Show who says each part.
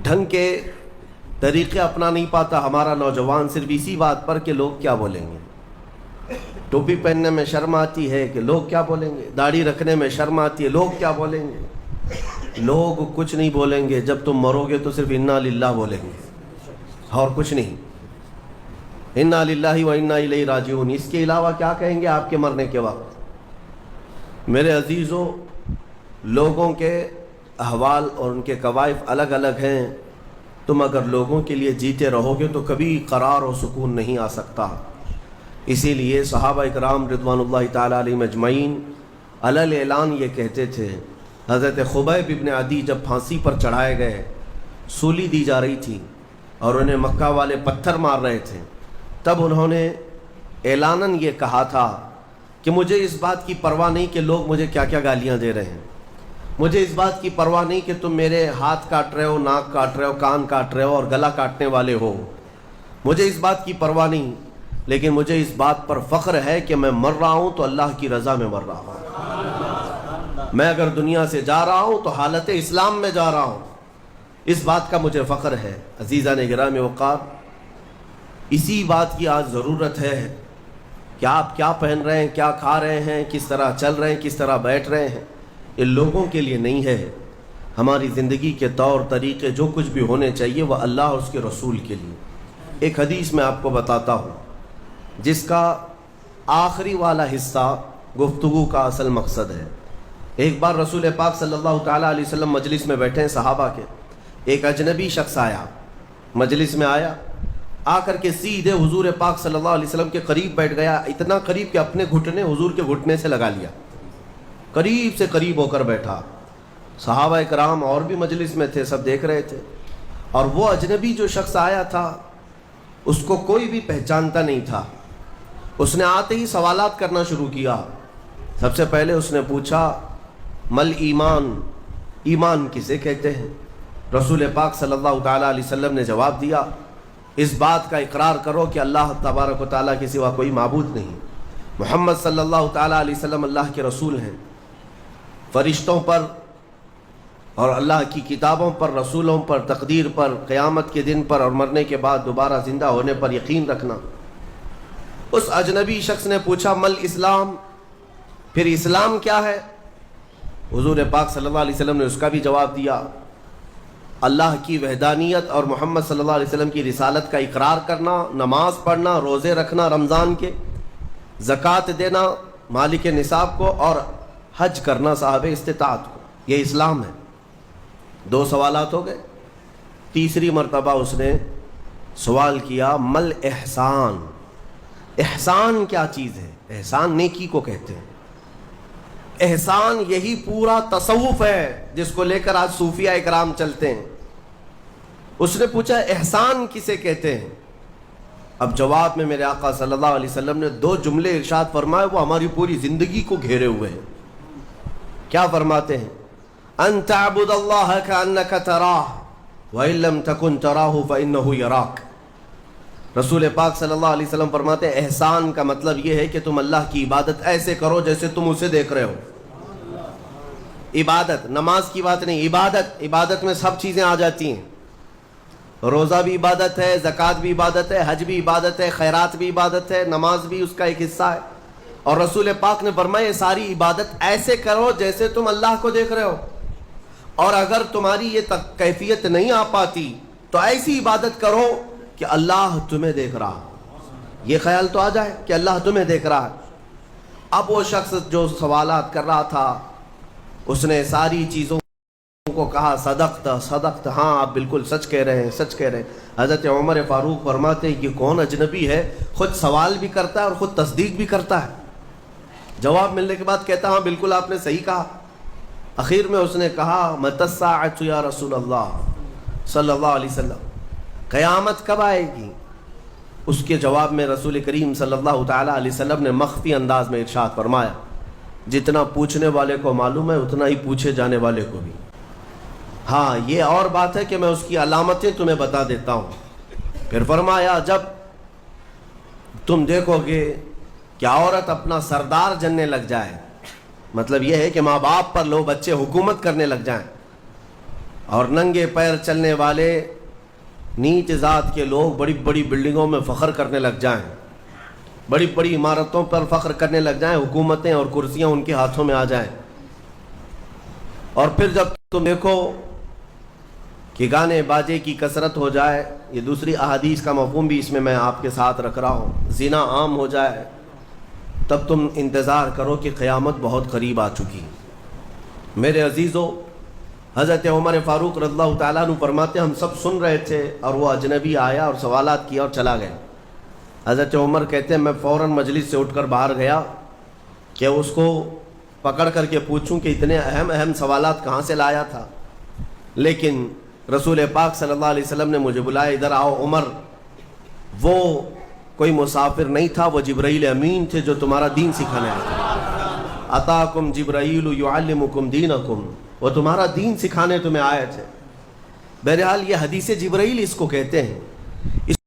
Speaker 1: ढंग के तरीके अपना नहीं पाता हमारा नौजवान सिर्फ इसी बात पर कि लोग क्या बोलेंगे। टोपी पहनने में शर्म आती है कि लोग क्या बोलेंगे, दाढ़ी रखने में शर्म आती है लोग क्या बोलेंगे। लोग कुछ नहीं बोलेंगे, जब तुम मरोगे तो सिर्फ इन्ना लिल्लाह बोलेंगे और कुछ नहीं। इन्ना लिल्लाहि व इन्ना इलैहि राजिऊन, इसके अलावा क्या कहेंगे आपके मरने के वक्त। मेरे अजीज़ों, लोगों के अहवाल और उनके कवाइफ अलग अलग हैं। तुम अगर लोगों के लिए जीते रहोगे तो कभी करार और सुकून नहीं आ सकता। इसीलिए सहाबा इकराम रिदवानुल्लाहि ताला अलैहिम अजमईन अलल ऐलान ये कहते थे। हज़रत खुबैब इब्न अदी जब फांसी पर चढ़ाए गए, सूली दी जा रही थी और उन्हें मक्का वाले पत्थर मार रहे थे, तब उन्होंने ऐलानन ये कहा था कि मुझे इस बात की परवाह नहीं कि लोग मुझे क्या क्या गालियाँ दे रहे हैं, मुझे इस बात की परवाह नहीं कि तुम मेरे हाथ काट रहे हो, नाक काट रहे हो, कान काट रहे हो और गला काटने वाले हो, मुझे इस बात की परवाह नहीं, लेकिन मुझे इस बात पर फ़ख्र है कि मैं मर रहा हूँ तो अल्लाह की रज़ा में मर रहा हूँ। मैं अगर दुनिया से जा रहा हूँ तो हालत इस्लाम में जा रहा हूँ, इस बात का मुझे फ़ख्र है। अज़ीज़ान गिराम वक़ार, इसी बात की आज ज़रूरत है कि आप क्या पहन रहे हैं, क्या खा रहे हैं, किस तरह चल रहे हैं, किस तरह बैठ रहे हैं, ये लोगों के लिए नहीं है। हमारी ज़िंदगी के तौर तरीक़े जो कुछ भी होने चाहिए वह अल्लाह और उसके रसूल के लिए। एक हदीस मैं आपको बताता हूँ जिसका आखिरी वाला हिस्सा गुफ्तगू का असल मकसद है। एक बार रसूल पाक सल्लल्लाहु ताला अलैहि वसल्लम मजलिस में बैठे हैं सहाबा के, एक अजनबी शख्स आया, मजलिस में आया, आकर के सीधे हुजूर पाक सल्लल्लाहु अलैहि वसल्लम के करीब बैठ गया, इतना करीब कि अपने घुटने हुजूर के घुटने से लगा लिया, करीब से करीब होकर बैठा। सहाबा इकराम और भी मजलिस में थे, सब देख रहे थे, और वो अजनबी जो शख्स आया था उसको कोई भी पहचानता नहीं था। उसने आते ही सवालात करना शुरू किया। सबसे पहले उसने पूछा, मल ईमान, ईमान किसे कहते हैं। रसूल पाक सल्लल्लाहु ताला अलैहि वसल्लम ने जवाब दिया, इस बात का इकरार करो कि अल्लाह तबारक व तआला के सिवा कोई माबूद नहीं, मोहम्मद सल्लल्लाहु ताला अलैहि वसल्लम अल्लाह के रसूल हैं। फरिश्तों पर और अल्लाह की किताबों पर, रसूलों पर, तकदीर पर, क़यामत के दिन पर और मरने के बाद दोबारा ज़िंदा होने पर यकीन रखना। उस अजनबी शख्स ने पूछा, मल इस्लाम, फिर इस्लाम क्या है। हुजूर पाक सल्लल्लाहु अलैहि वसल्लम ने उसका भी जवाब दिया, अल्लाह की वहदानियत और मोहम्मद सल्लल्लाहु अलैहि वसल्लम की रिसालत का इकरार करना, नमाज पढ़ना, रोज़े रखना रमज़ान के, ज़कात देना मालिक निसाब को, और हज करना साहब इस्तिताअत को, ये इस्लाम है। दो सवालात हो गए। तीसरी मरतबा उसने सवाल किया, मल एहसान, एहसान क्या चीज़ है। एहसान नेकी को कहते हैं। एहसान यही पूरा तसव्वुफ है जिसको लेकर आज सूफिया इकराम चलते हैं। उसने पूछा, एहसान किसे कहते हैं। अब जवाब में मेरे आका सल्लल्लाहु अलैहि वसल्लम ने दो जुमले इरशाद फरमाए, वो हमारी पूरी ज़िंदगी को घेरे हुए हैं। क्या फरमाते हैं, अन तअबुदल्लाह कअन्नका तराह व इन लम तकुन तराहु फइन्नहु यराक। रसूल पाक सल्लल्लाहु अलैहि वसल्लम फरमाते हैं, एहसान का मतलब यह है कि तुम अल्लाह की इबादत ऐसे करो जैसे तुम उसे देख रहे हो। इबादत, नमाज की बात नहीं, इबादत, इबादत में सब चीज़ें आ जाती हैं। रोज़ा भी इबादत है, ज़कात भी इबादत है, हज भी इबादत है, खैरात भी इबादत है, नमाज भी उसका एक हिस्सा है। और रसूल पाक ने फरमाया, ये सारी इबादत ऐसे करो जैसे तुम अल्लाह को देख रहे हो, और अगर तुम्हारी ये कैफियत नहीं आ पाती तो ऐसी इबादत करो कि अल्लाह तुम्हें देख रहा, ये ख्याल तो आ जाए कि अल्लाह तुम्हें देख रहा है। अब वो शख्स जो सवालात कर रहा था उसने सारी चीज़ों को कहा, सदक़त सदक़त, हाँ आप बिल्कुल सच कह रहे हैं, सच कह रहे हैं। हज़रत उमर फ़ारूक फरमाते हैं, ये कौन अजनबी है, खुद सवाल भी करता है और ख़ुद तस्दीक भी करता है। जवाब मिलने के बाद कहता, हाँ बिल्कुल आपने सही कहा। आखिर में उसने कहा, मतस्साअतु या रसूल अल्लाह सल्लल्लाहु अलैहि वसल्लम, क़यामत कब आएगी। उसके जवाब में रसूल करीम सल्लल्लाहु ताला अलैहि वसल्लम ने मख्फी अंदाज में इरशाद फरमाया, जितना पूछने वाले को मालूम है उतना ही पूछे जाने वाले को भी। हाँ, ये और बात है कि मैं उसकी अलामतें तुम्हें बता देता हूँ। फिर फरमाया, जब तुम देखोगे कि औरत अपना सरदार जनने लग जाए, मतलब यह है कि माँ बाप पर लो बच्चे हुकूमत करने लग जाएं, اور ننگے پیر چلنے والے نیچ ذات کے لوگ بڑی بڑی بلڈنگوں میں فخر کرنے لگ جائیں، بڑی بڑی عمارتوں پر فخر کرنے لگ جائیں، حکومتیں اور کرسیاں ان کے ہاتھوں میں آ جائیں، اور پھر جب تم دیکھو کہ گانے باجے کی کثرت ہو جائے، یہ دوسری احادیث کا مفہوم بھی اس میں آپ کے ساتھ رکھ رہا ہوں، زنا عام ہو جائے، تب تم انتظار کرو کہ قیامت بہت قریب آ چکی۔ میرے عزیزو، حضرت عمر فاروق رضی اللہ تعالیٰ عنہ فرماتے ہم سب سن رہے تھے اور وہ اجنبی آیا اور سوالات کیا اور چلا گیا۔ حضرت عمر کہتے ہیں میں فوراً مجلس سے اٹھ کر باہر گیا کہ اس کو پکڑ کر کے پوچھوں کہ اتنے اہم سوالات کہاں سے لایا تھا، لیکن رسول پاک صلی اللہ علیہ وسلم نے مجھے بلایا، ادھر آؤ عمر، وہ کوئی مسافر نہیں تھا، وہ جبرائیل امین تھے جو تمہارا دین سکھانے آئے تھے۔ اتاکم جبرائیل یعلمکم دینکم، وہ تمہارا دین سکھانے تمہیں آئے تھے۔ بہرحال یہ حدیث جبرائیل اس کو کہتے ہیں۔